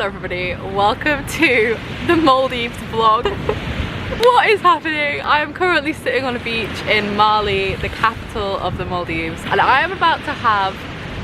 Hello everybody, welcome to the Maldives vlog. What is happening? I am currently sitting on a beach in Mali, the capital of the Maldives, and I am about to have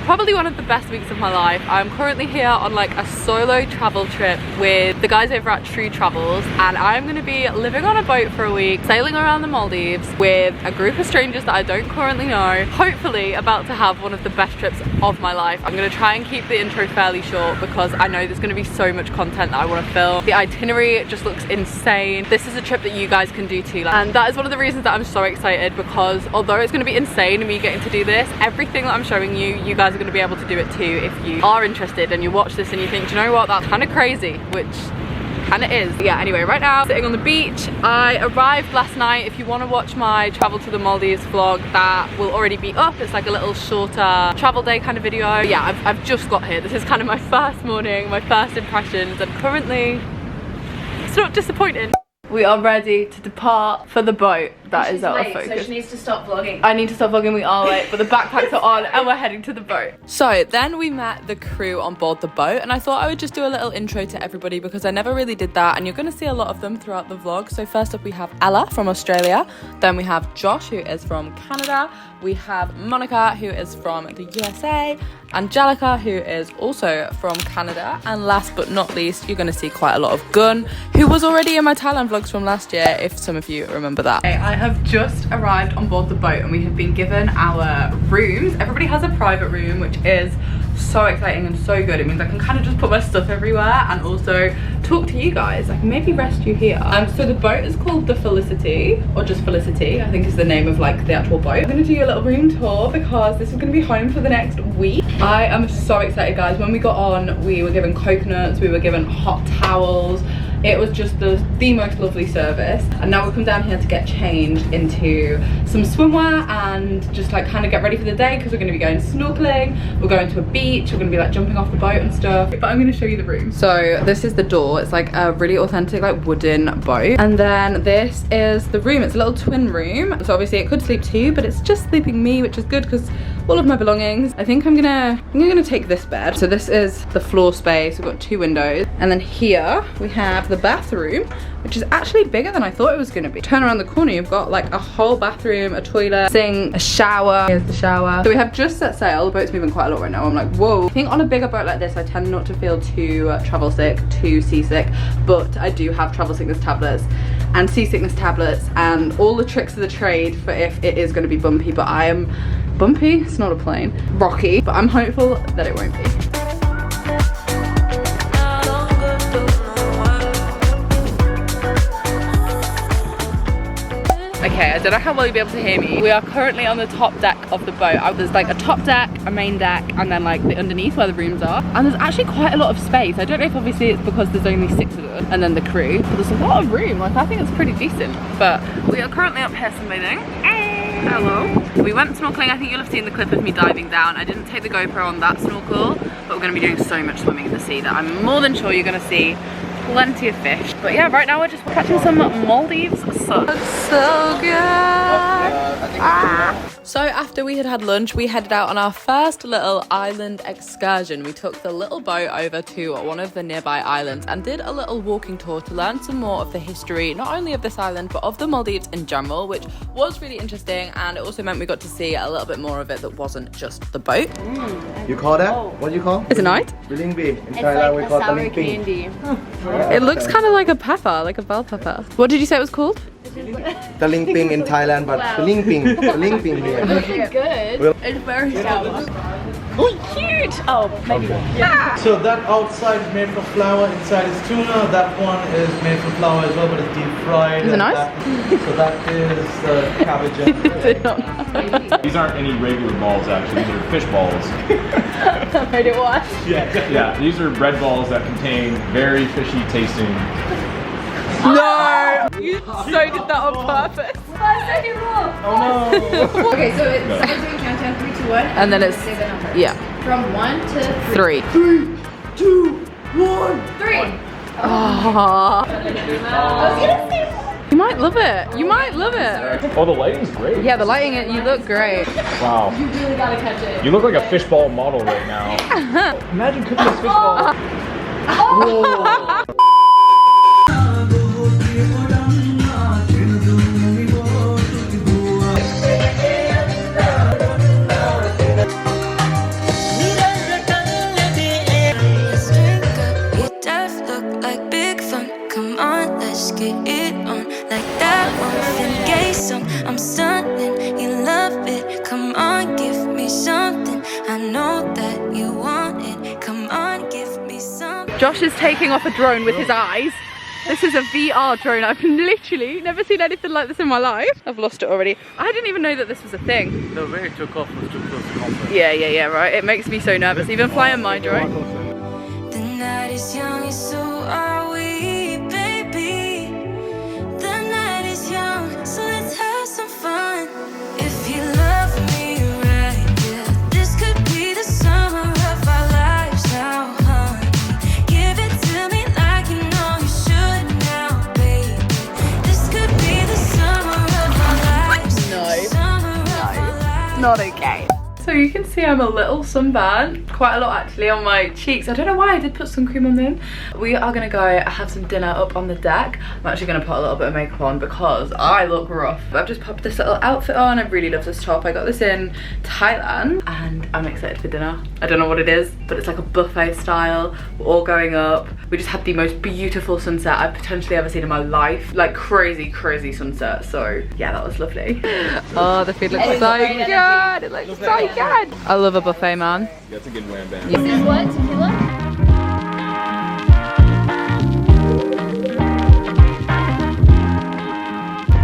probably one of the best weeks of my life. I'm currently here on like a solo travel trip with the guys over at True Travels, and I'm going to be living on a boat for a week, sailing around the Maldives with a group of strangers that I don't currently know. Hopefully about to have one of the best trips of my life. I'm going to try and keep the intro fairly short because I know there's going to be so much content that I want to film. The itinerary just looks insane. This is a trip that you guys can do too, and that is one of the reasons that I'm so excited, because although it's going to be insane me getting to do this, everything that I'm showing you, you guys are going to be able to do it too if you are interested and you watch this and you think, do you know what, that's kind of crazy, which kind of is. Yeah, anyway, right now sitting on the beach. I arrived last night. If you want to watch my travel to the Maldives vlog, that will already be up. It's like a little shorter travel day kind of video. Yeah, I've just got here. This is kind of my first morning, my first impressions, and currently it's not disappointing. We are ready to depart for the boat. That is our focus. So she needs to stop vlogging. I need to stop vlogging, we are late, but the backpacks are on and we're heading to the boat. So then we met the crew on board the boat, and I thought I would just do a little intro to everybody because I never really did that, and you're going to see a lot of them throughout the vlog. So first up we have Ella from Australia, then we have Josh, who is from Canada, we have Monica, who is from the USA, Angelica, who is also from Canada, and last but not least, you're going to see quite a lot of Gun, who was already in my Thailand vlogs from last year, if some of you remember that. I have just arrived on board the boat and we have been given our rooms. Everybody has a private room, which is so exciting and so good. It means I can kind of just put my stuff everywhere and also talk to you guys. I can maybe rest you here. So the boat is called the Felicity, or just Felicity, I think is the name of like the actual boat. I'm gonna do a little room tour because this is gonna be home for the next week. I am so excited, guys. When we got on, we were given coconuts, we were given hot towels. It was just the most lovely service, and now we'll come down here to get changed into some swimwear and just like kind of get ready for the day, because we're going to be going snorkeling, we're going to a beach, we're going to be like jumping off the boat and stuff. But I'm going to show you the room. So this is the door. It's like a really authentic like wooden boat, and then this is the room. It's a little twin room, so obviously it could sleep two, but it's just sleeping me, which is good because all of my belongings. I think I'm gonna take this bed. So this is the floor space. We've got two windows, and then here we have the bathroom, which is actually bigger than I thought it was gonna be. Turn around the corner, you've got like a whole bathroom, a toilet, sink, a shower. Here's the shower. So we have just set sail. The boat's moving quite a lot right now. I'm like, whoa. I think on a bigger boat like this, I tend not to feel too travel sick, too seasick, but I do have travel sickness tablets and seasickness tablets and all the tricks of the trade for if it is gonna be bumpy. But I am bumpy, it's not a plane, rocky, but I'm hopeful that it won't be. Okay, I don't know how well you'll be able to hear me. We are currently on the top deck of the boat. There's like a top deck, a main deck, and then like the underneath where the rooms are. And there's actually quite a lot of space. I don't know if obviously it's because there's only 6 of us and then the crew, but there's a lot of room. Like I think it's pretty decent. But we are currently up here sunbathing. Hello. We went snorkeling. I think you'll have seen the clip of me diving down. I didn't take the GoPro on that snorkel, but we're gonna be doing so much swimming in the sea that I'm more than sure you're gonna see plenty of fish. But yeah, right now we're just catching some Maldives sun. So good. So after we had had lunch, we headed out on our first little island excursion. We took the little boat over to one of the nearby islands and did a little walking tour to learn some more of the history, not only of this island, but of the Maldives in general, which was really interesting. And it also meant we got to see a little bit more of it that wasn't just the boat. You call that? What do you call? Is it night? Bilingbi. In It's Thailand we like call a sour it candy. It looks kind of like a pepper, like a bell pepper. What did you say it was called? Talingping in Thailand, but Talingping here. It's good. It's very sour. Oh, cute! Oh, maybe. Yeah. So that outside is made from flour, inside is tuna. That one is made from flour as well, but it's deep fried. Is it nice? So that is cabbage. These aren't any regular balls, actually. These are fish balls. I made it wash. Yeah, these are bread balls that contain very fishy tasting. No! You so did that on purpose. 5 second rule. Oh no. Okay, so it's someone's doing countdown 3, 2, 1. And then it's, say the number. yeah. From 1 to 3. 3, 2, 1. 3. Aww. I was gonna say. You might love it. You might love it. Oh, the lighting's great. Yeah, the lighting, you look great. Wow. You really gotta catch it. You look like a fishball model right now. Imagine cooking a fishball. Whoa. I'm stunning, you love it. Come on, give me something. I know that you want it. Come on, give me something. Josh is taking off a drone with his eyes. This is a VR drone. I've literally never seen anything like this in my life. I've lost it already. I didn't even know that this was a thing. The way it took off was too close to comfort. Yeah, right. It makes me so nervous. Even flying my drone. The night is young and so are we, baby. The night is young, so let's have some fun. If you love me right, yeah, this could be the summer of our lives now, honey. Give it to me like you know you should now, baby. This could be the summer of our lives. No, not okay. So you can see I'm a little sunburned, quite a lot actually on my cheeks. I don't know why I did put sun cream on them. We are gonna go have some dinner up on the deck. I'm actually gonna put a little bit of makeup on because I look rough. I've just popped this little outfit on. I really love this top. I got this in Thailand and I'm excited for dinner. I don't know what it is, but it's like a buffet style. We're all going up. We just had the most beautiful sunset I've potentially ever seen in my life. Like crazy, crazy sunset. So yeah, that was lovely. Oh, the food looks so good. It looks so good. I love a buffet, man. That's a good wham bam. This is what? Tequila?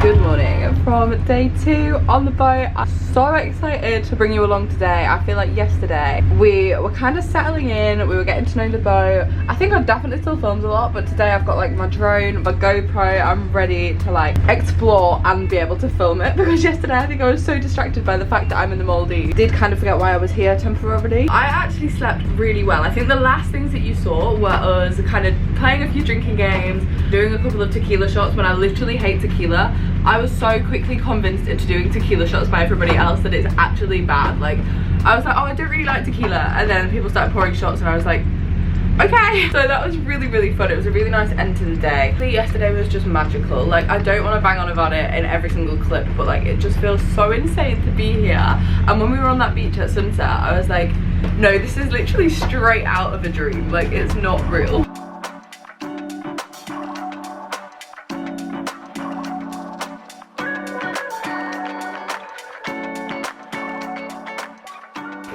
Good morning from day 2 on the boat. I'm so excited to bring you along today. I feel like yesterday we were kind of settling in, we were getting to know the boat. I think I've definitely still filmed a lot, but today I've got like my drone, my GoPro. I'm ready to like explore and be able to film it because yesterday I think I was so distracted by the fact that I'm in the Maldives. Did kind of forget why I was here temporarily. I actually slept really well. I think the last things that you saw were us kind of playing a few drinking games, doing a couple of tequila shots when I literally hate tequila. I was so quickly convinced into doing tequila shots by everybody else that it's actually bad. Like, I was like, oh, I don't really like tequila. And then people started pouring shots and I was like, okay. So that was really, really fun. It was a really nice end to the day. Yesterday was just magical. Like, I don't want to bang on about it in every single clip, but like, it just feels so insane to be here. And when we were on that beach at sunset, I was like, no, this is literally straight out of a dream. Like, it's not real.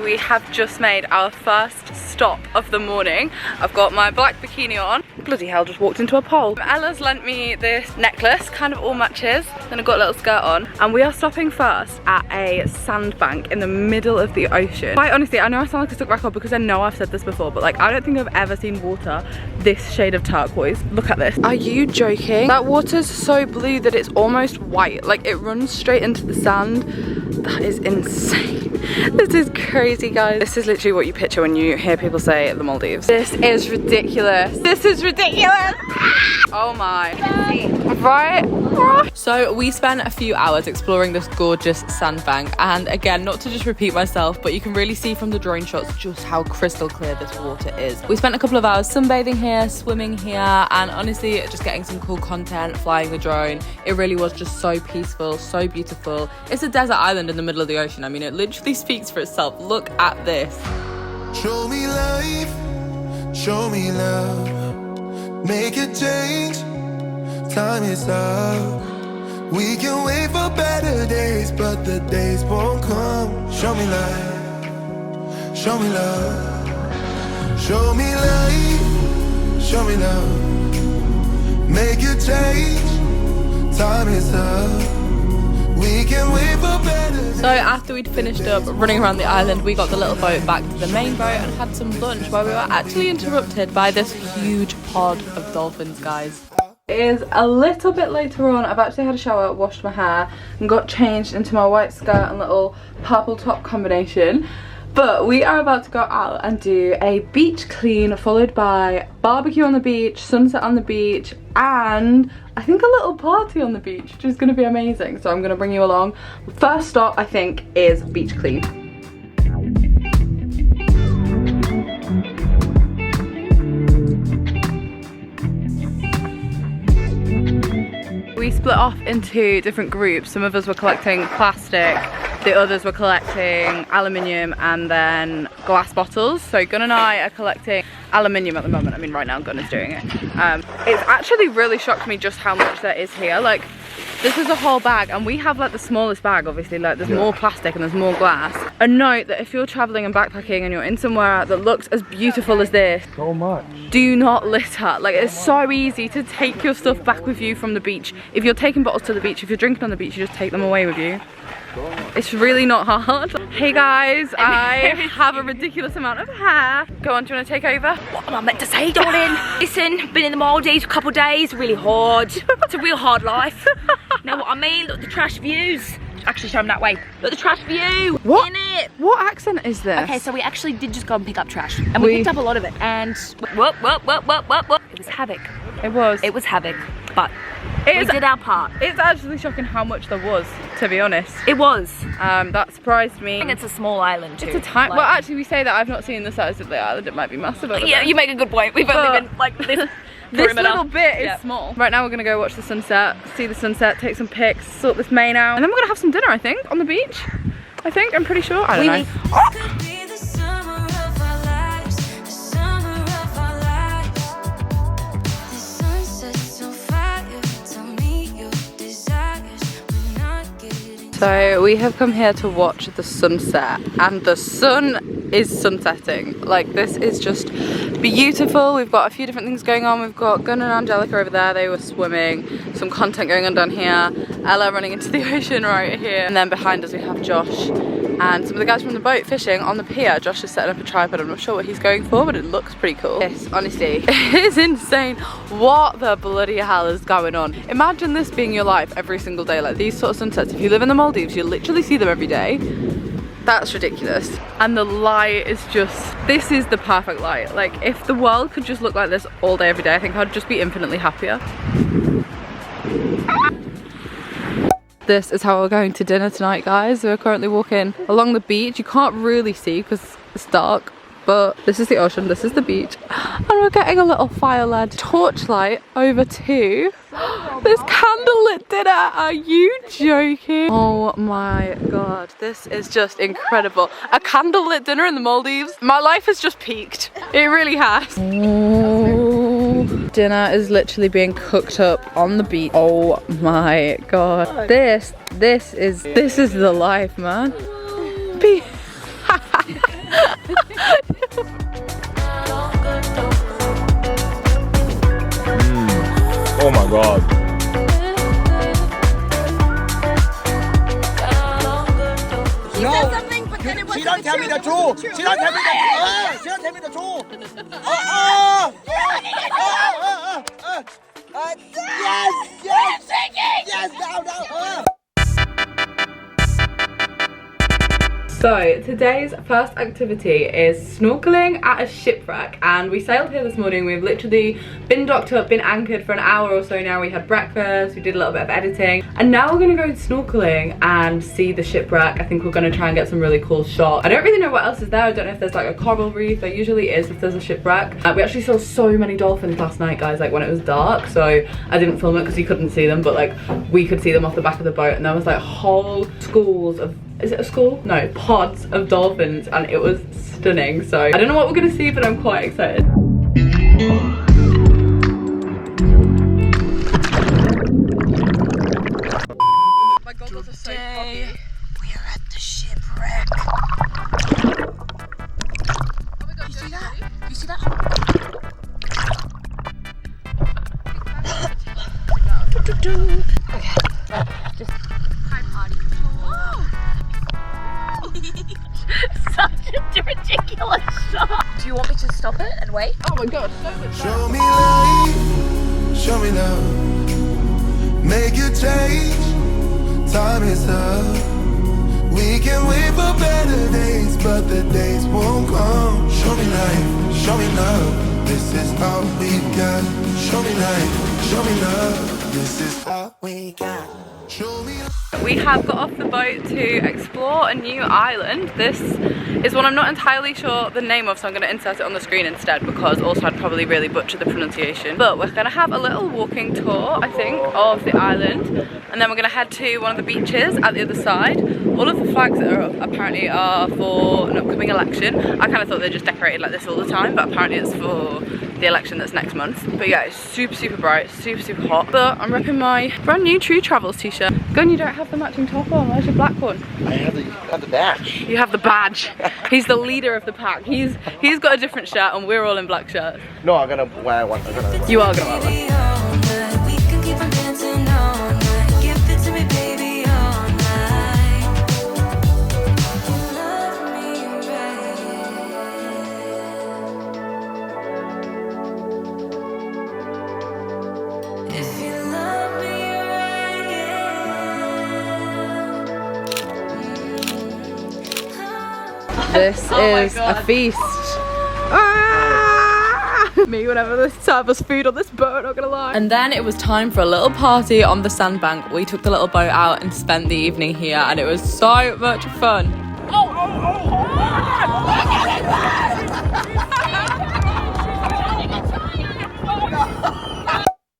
We have just made our first stop of the morning. I've got my black bikini on. Bloody hell, just walked into a pole. Ella's lent me this necklace, kind of all matches. Then I've got a little skirt on. And we are stopping first at a sandbank in the middle of the ocean. Quite honestly, I know I sound like a stuck record because I know I've said this before, but like, I don't think I've ever seen water this shade of turquoise. Look at this. Are you joking? That water's so blue that it's almost white. Like, it runs straight into the sand. That is insane. This is crazy, guys. This is literally what you picture when you hear people say the Maldives. This is ridiculous. This is ridiculous. Oh my. Right? So we spent a few hours exploring this gorgeous sandbank, and again, not to just repeat myself, but you can really see from the drone shots just how crystal clear this water is. We spent a couple of hours sunbathing here, swimming here, and honestly just getting some cool content, flying the drone. It really was just so peaceful, so beautiful. It's a desert island in the middle of the ocean. I mean, it literally speaks for itself. Look at this. Show me life, show me love, make a change, time is up. We can wait for better days, but the days won't come. Show me life, show me love, show me life, show me love, make a change, time is up. We can wait for better days. So after we'd finished up running around the island, we got the little boat back to the main boat and had some lunch, where we were actually interrupted by this huge pod of dolphins, guys. It is a little bit later on. I've actually had a shower, washed my hair and got changed into my white skirt and little purple top combination. But we are about to go out and do a beach clean, followed by barbecue on the beach, sunset on the beach, and I think a little party on the beach, which is going to be amazing. So I'm going to bring you along. First stop, I think, is beach clean. split off into different groups. Some of us were collecting plastic, the others were collecting aluminium and then glass bottles. So Gunn and I are collecting aluminium at the moment. I mean, right now Gunn is doing it. It's actually really shocked me just how much there is here. Like, this is a whole bag, and we have like the smallest bag, obviously. Like, there's more plastic and there's more glass. A note that if you're traveling and backpacking and you're in somewhere that looks as beautiful as this, So much. do not litter. Like, it's so easy to take your stuff back with you from the beach. If you're taking bottles to the beach, if you're drinking on the beach, you just take them away with you. It's really not hard. Hey guys, I have a ridiculous amount of hair. Go on, do you want to take over? What am I meant to say, darling? Listen, been in the Maldives for a couple of days, really hard. It's a real hard life. Know what I mean? Look at the trash views. Actually, show them that way. Look at the trash view. What? In it. What accent is this? Okay, so we actually did just go and pick up trash. And we picked up a lot of it. And whoop. It was havoc. It was. It was havoc. But we did our part. It's actually shocking how much there was, to be honest. It was. That surprised me. I think it's a small island too. It's a tiny. Like, well, actually, we say that I've not seen the size of the island. It might be massive over yeah, there. you make a good point. We've only been like this. This little bit is small. Right now we're gonna go watch the sunset, see the sunset, take some pics, sort this main out, and then we're gonna have some dinner, I think, on the beach. I think, I'm pretty sure. I don't know. Could be the summer of our lives, the summer of our lives. The sunset's on fire. Tell me your desires. We're not getting. So we have come here to watch the sunset, and the sun is sunsetting. Like, this is just beautiful. We've got a few different things going on. We've got Gunn and Angelica over there, they were swimming, some content going on down here, Ella running into the ocean right here, and then behind us we have Josh and some of the guys from the boat fishing on the pier. Josh is setting up a tripod. I'm not sure what he's going for, but it looks pretty cool. Yes, honestly, it is insane. What the bloody hell is going on? Imagine this being your life every single day. Like, these sort of sunsets, if you live in the Maldives, you literally see them every day. That's ridiculous. And the light is just, this is the perfect light. Like, if the world could just look like this all day every day, I think I'd just be infinitely happier. This is how we're going to dinner tonight, guys. We're currently walking along the beach. You can't really see because it's dark, but this is the ocean, this is the beach, and we're getting a little fire-led torchlight over to this candlelit dinner. Are you joking? Oh my god, this is just incredible. A candlelit dinner in the Maldives. My life has just peaked. It really has. Oh, dinner is literally being cooked up on the beach. Oh my god. This is the life, man. Oh my god. No, she don't tell me the truth. She don't tell me the truth. She don't tell me the truth. Yes, no. So today's first activity is snorkeling at a shipwreck, and we sailed here this morning. We've literally been docked up, been anchored for an hour or so now. We had breakfast, we did a little bit of editing, and now we're gonna go snorkeling and see the shipwreck. I think we're gonna try and get some really cool shots. I don't really know what else is there. I don't know if there's like a coral reef. There usually is if there's a shipwreck. We actually saw so many dolphins last night, guys, like when it was dark, so I didn't film it because you couldn't see them, but like we could see them off the back of the boat, and there was like whole schools of, is it a school? No, pods of dolphins, and it was stunning. So I don't know what we're gonna see, but I'm quite excited. My goggles are so foggy. We're at the shipwreck. Oh my god, you see that? You see that? Okay. Just hi party. Such a ridiculous shot. Do you want me to stop it and wait? Oh my god, so much Show me light, show me love, make a change, time is up. We can wait for better days, but the days won't come. Show me light, show me love, this is all we got. Show me light, show me love. This is all we got. Show me. We have got off the boat to explore a new island. This is one I'm not entirely sure the name of, so I'm going to insert it on the screen instead, because also I'd probably really butcher the pronunciation. But we're going to have a little walking tour, I think, of the island, and then we're going to head to one of the beaches at the other side. All of the flags that are up apparently are for an upcoming election. I kind of thought they just decorated like this all the time, but apparently it's for the election that's next month. But yeah, it's super, super bright, super, super hot. But I'm repping my brand new True Travels t-shirt. Gun, you don't have the matching top on. Where's your black one? I have the badge. You have the badge. He's the leader of the pack. He's got a different shirt and we're all in black shirts. No, I'm gonna wear one. You are gonna wear one. We can keep on dancing all night. Give it to me, baby, all night. You love me right. If you love me right, yeah. This is a feast. Me whenever they serve us food on this boat, not gonna lie. And then it was time for a little party on the sandbank. We took the little boat out and spent the evening here, and it was so much fun.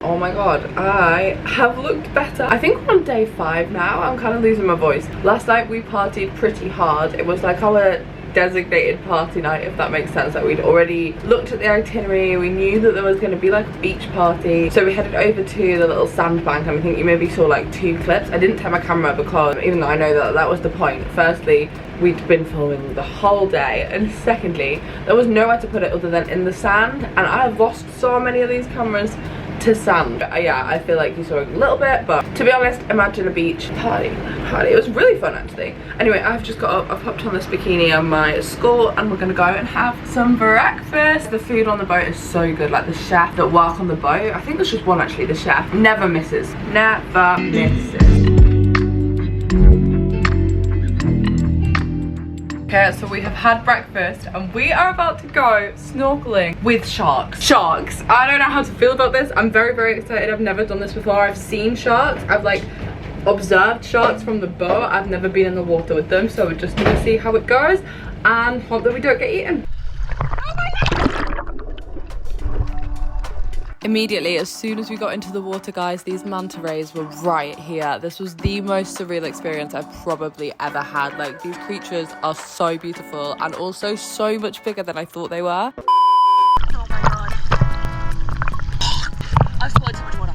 Oh my god, I have looked better. I think we're on day 5 now. I'm kind of losing my voice. Last night we partied pretty hard. It was like our designated party night, if that makes sense. Like, we'd already looked at the itinerary, we knew that there was going to be like a beach party, so we headed over to the little sandbank, and I think you maybe saw like 2 clips. I didn't take my camera because, even though I know that that was the point, firstly we'd been filming the whole day, and secondly there was nowhere to put it other than in the sand, and I have lost so many of these cameras to sand. Yeah, I feel like you saw a little bit, but to be honest, imagine a beach party. It was really fun actually. Anyway, I've just got up, I've popped on this bikini and my skirt, and we're gonna go and have some breakfast. The food on the boat is so good. Like, the chef that work on the boat, I think there's just one actually, the chef never misses. Never misses. Okay, so we have had breakfast and we are about to go snorkeling with sharks. Sharks. I don't know how to feel about this. I'm very, very excited. I've never done this before. I've seen sharks. I've like observed sharks from the boat. I've never been in the water with them, so we're just gonna see how it goes and hope that we don't get eaten. Immediately, as soon as we got into the water, guys, these manta rays were right here. This was the most surreal experience I've probably ever had. Like, these creatures are so beautiful and also so much bigger than I thought they were. Oh my god. I've swallowed so much water.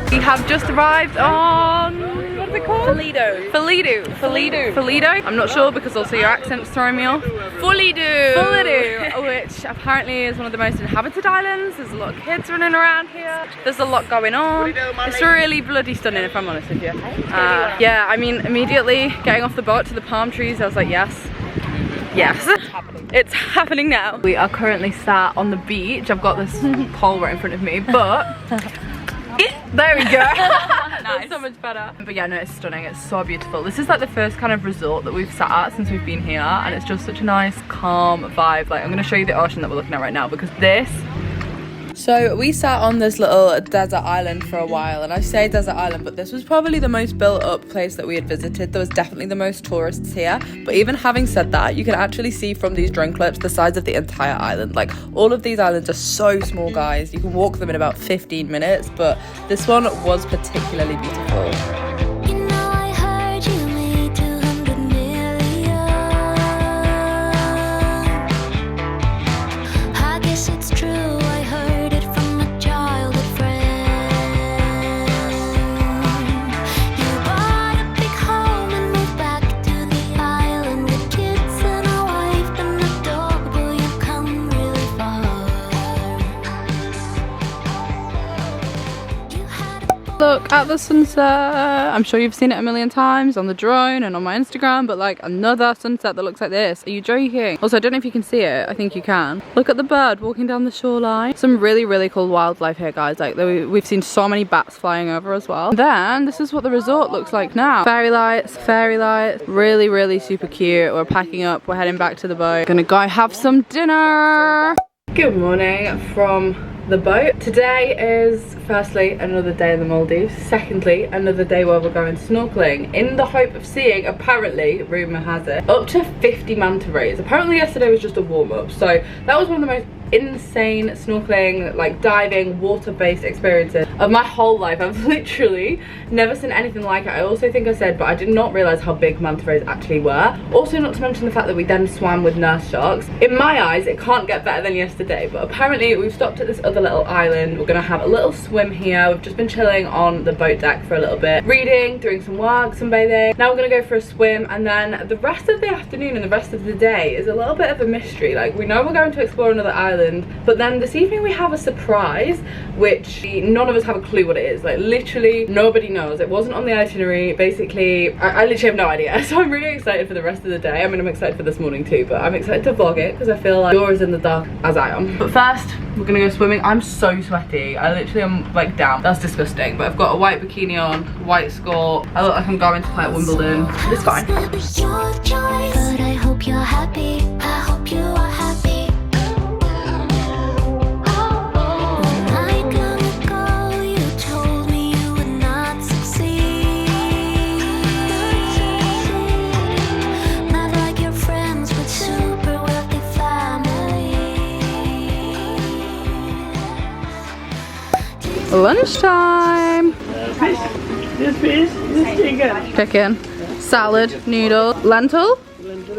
We have just arrived on, what's it called? Falido. I'm not sure because also your accent's throwing me off. Falido, which apparently is one of the most inhabited islands. There's a lot of kids running around here. There's a lot going on. It's really bloody stunning, if I'm honest with you. Yeah, I mean, immediately getting off the boat to the palm trees, I was like, yes. It's happening now. We are currently sat on the beach. I've got this pole right in front of me, but there we go. Nice. That's so much better. But yeah, no, it's stunning. It's so beautiful. This is like the first kind of resort that we've sat at since we've been here, and it's just such a nice, calm vibe. Like, I'm gonna show you the ocean that we're looking at right now, because this. So we sat on this little desert island for a while, and I say desert island, but this was probably the most built up place that we had visited. There was definitely the most tourists here, but even having said that, you can actually see from these drone clips the size of the entire island. Like, all of these islands are so small, guys. You can walk them in about 15 minutes, but this one was particularly beautiful. Look at the sunset. I'm sure you've seen it a million times on the drone and on my Instagram, but like another sunset that looks like this. Are you joking? Also, I don't know if you can see it. I think you can. Look at the bird walking down the shoreline. Some really, really cool wildlife here, guys. Like we've seen so many bats flying over as well. And then this is what the resort looks like now. Fairy lights, really, really super cute. We're packing up, we're heading back to the boat. Gonna go have some dinner. Good morning from the boat. Today is firstly another day in the Maldives, secondly another day where we're going snorkeling in the hope of seeing, apparently, rumour has it, up to 50 manta rays. Apparently yesterday was just a warm-up, so that was one of the most insane snorkeling, like diving, water-based experiences of my whole life. I've literally never seen anything like it. I also think I said, but I did not realise how big manta rays actually were. Also, not to mention the fact that we then swam with nurse sharks. In my eyes, it can't get better than yesterday, but apparently we've stopped at this other little island. We're gonna have a little swim here. We've just been chilling on the boat deck for a little bit, reading, doing some work, sunbathing. Now we're gonna go for a swim, and then the rest of the afternoon and the rest of the day is a little bit of a mystery. Like, we know we're going to explore another island, but then this evening we have a surprise, which none of us have a clue what it is. Like, literally nobody knows. It wasn't on the itinerary. Basically, I literally have no idea. So I'm really excited for the rest of the day. I mean, I'm excited for this morning too, but I'm excited to vlog it because I feel like you're as in the dark as I am. But first, we're gonna go swimming. I'm so sweaty. I literally am like down. That's disgusting. But I've got a white bikini on, white skirt. I look like I'm going to play at Wimbledon. It's fine. It's your choice, but I hope you're happy. I hope you are happy. When I couldn't go, you told me you would not succeed. Not like your friends with super wealthy families. Lunchtime. This fish, this chicken. Chicken, salad, noodle, lentil.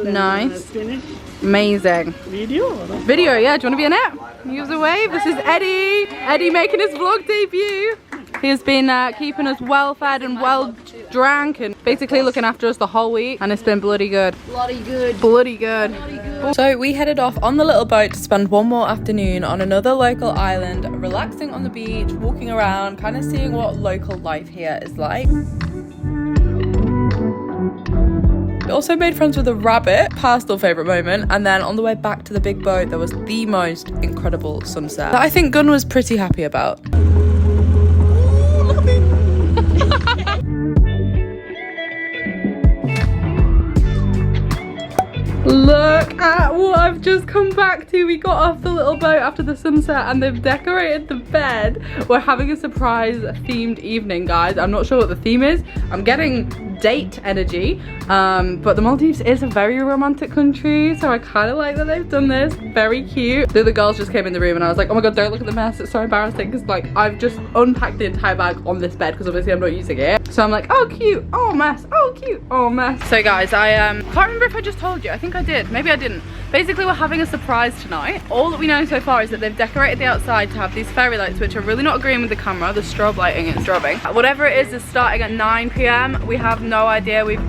Nice. Finish. Amazing. Video? Video, yeah. Do you want to be in it? Use a wave. This is Eddie. Eddie making his vlog debut. He has been keeping us well fed and well drank and basically looking after us the whole week, and it's been bloody good. Bloody good. Bloody good. So we headed off on the little boat to spend one more afternoon on another local island, relaxing on the beach, walking around, kind of seeing what local life here is like. Also made friends with a rabbit, personal favourite moment, and then on the way back to the big boat there was the most incredible sunset that I think Gunn was pretty happy about. Look at what I've just come back to. We got off the little boat after the sunset and they've decorated the bed. We're having a surprise themed evening, guys. I'm not sure what the theme is. I'm getting date energy, but the Maldives is a very romantic country, so I kind of like that they've done this. Very cute. The other girls just came in the room and I was like, oh my god, don't look at the mess. It's so embarrassing because like I've just unpacked the entire bag on this bed because obviously I'm not using it. So I'm like, oh cute, oh mess, oh cute, oh mess. So guys, I can't remember if I just told you. I think I did, maybe I didn't. Basically, we're having a surprise tonight. All that we know so far is that they've decorated the outside to have these fairy lights, which are really not agreeing with the camera. The strobe lighting is strobing. Whatever it is starting at 9 p.m. We have no idea. We've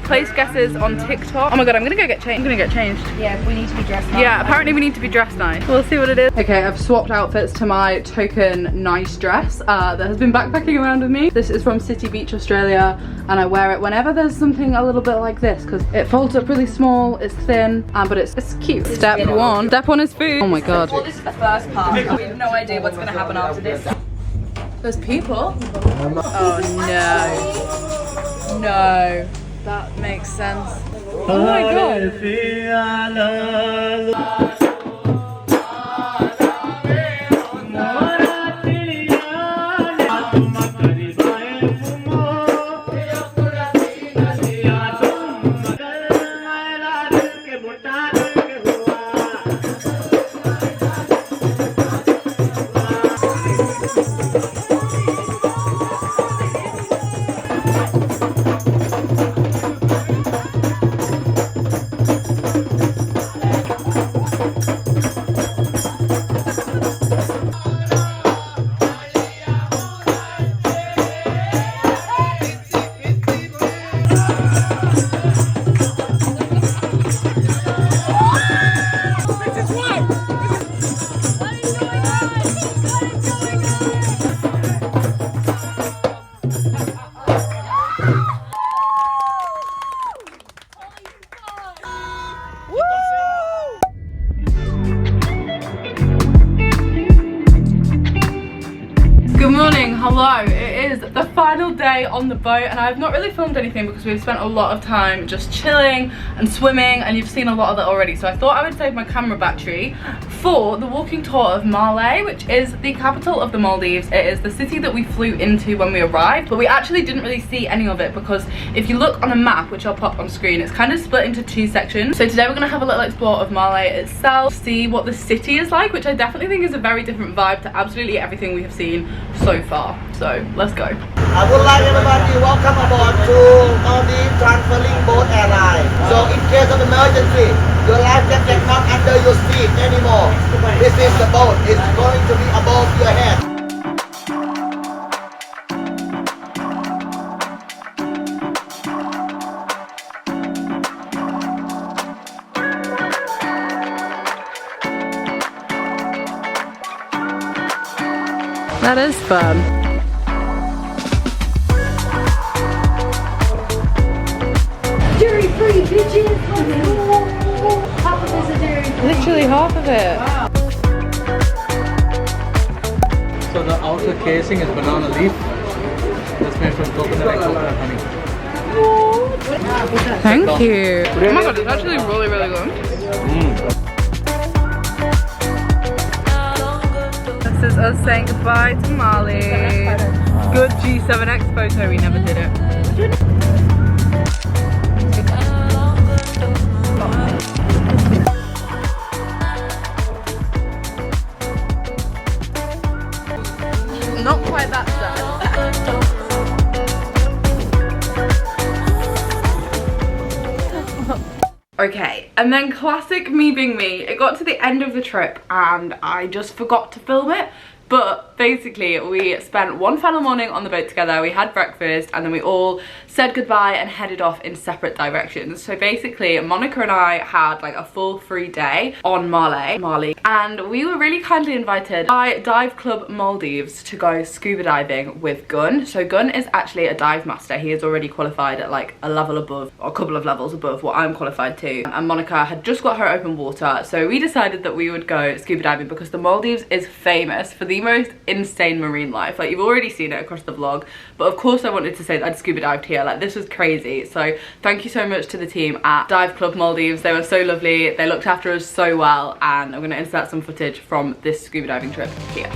placed guesses on TikTok. Oh my god, I'm gonna go get changed. I'm gonna get changed. Yeah, we need to be dressed nice. Yeah, apparently we need to be dressed nice. We'll see what it is. Okay, I've swapped outfits to my token nice dress that has been backpacking around with me. This is from City Beach, Australia, and I wear it whenever there's something a little bit like this because it folds up really small, it's thin, but it's cute. Step one. Step one is food. Oh my god. Well, this is the first part. We have no idea what's gonna happen after this. There's people. Oh no. No. That makes sense. Oh my god. Hello, it is the final day on the boat and I've not really filmed anything because we've spent a lot of time just chilling and swimming and you've seen a lot of it already, so I thought I would save my camera battery for the walking tour of Malé, which is the capital of the Maldives. It is the city that we flew into when we arrived, but we actually didn't really see any of it because if you look on a map, which I'll pop on screen, it's kind of split into two sections. So today we're going to have a little explore of Malé itself, see what the city is like, which I definitely think is a very different vibe to absolutely everything we have seen so far. So let's go. I would like everybody to welcome aboard to Maldives Transferring Boat Airline. So in case of emergency, your life jacket not under your seat anymore. This is the boat. It's going to be above your head. That is fun. Dairy-free bitches! Half of this is dairy-free. Literally half of it. Wow. So the outer casing is banana leaf. That's made from coconut and coconut honey. Thank you. Oh my god, it's actually really, really good. This is us saying goodbye to Malé. Good G7X photo, we never did it. Not quite that sad. Okay, and then classic me being me, it got to the end of the trip and I just forgot to film it. But basically we spent one final morning on the boat together, we had breakfast and then we all said goodbye and headed off in separate directions. So basically Monica and I had like a full free day on Malé, and we were really kindly invited by Dive Club Maldives to go scuba diving with Gun. So Gun is actually a dive master. He is already qualified at like a level above, or a couple of levels above what I'm qualified to, and Monica had just got her open water, so we decided that we would go scuba diving because the Maldives is famous for the most insane marine life. Like, you've already seen it across the vlog, but of course I wanted to say that I'd scuba dived here. Like, this was crazy. So thank you so much to the team at Dive Club Maldives. They were so lovely, they looked after us so well, and I'm going to insert some footage from this scuba diving trip here.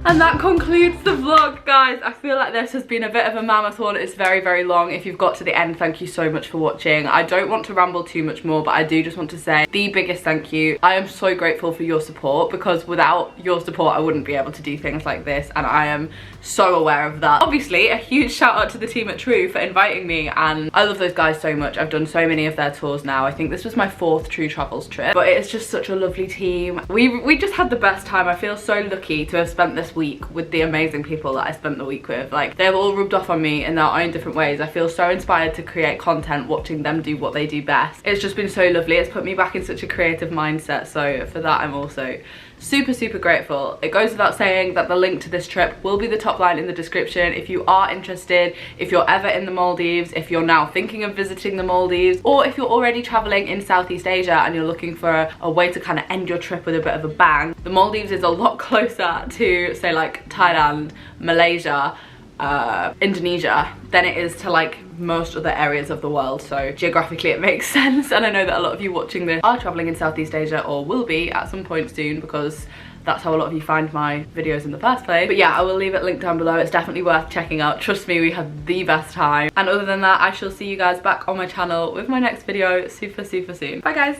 And that concludes the vlog, guys. I feel like this has been a bit of a marathon. It's very, very long. If you've got to the end, thank you so much for watching. I don't want to ramble too much more, but I do just want to say the biggest thank you. I am so grateful for your support, because without your support, I wouldn't be able to do things like this, and I am so aware of that. Obviously, a huge shout out to the team at True for inviting me, and I love those guys so much. I've done so many of their tours now. I think this was my 4th True Travels trip, but it's just such a lovely team. We just had the best time. I feel so lucky to have spent this week with the amazing people that I spent the week with. Like, they've all rubbed off on me in their own different ways. I feel so inspired to create content watching them do what they do best. It's just been so lovely. It's put me back in such a creative mindset, so for that I'm also super, super grateful. It goes without saying that the link to this trip will be the top line in the description if you are interested, if you're ever in the Maldives, if you're now thinking of visiting the Maldives, or if you're already traveling in Southeast Asia and you're looking for a way to kind of end your trip with a bit of a bang. The Maldives is a lot closer to, say, like Thailand, Malaysia, Indonesia than it is to like most other areas of the world, so geographically it makes sense. And I know that a lot of you watching this are traveling in Southeast Asia, or will be at some point soon, because that's how a lot of you find my videos in the first place. But yeah, I will leave it linked down below. It's definitely worth checking out. Trust me, we had the best time. And other than that, I shall see you guys back on my channel with my next video super, super soon. Bye guys.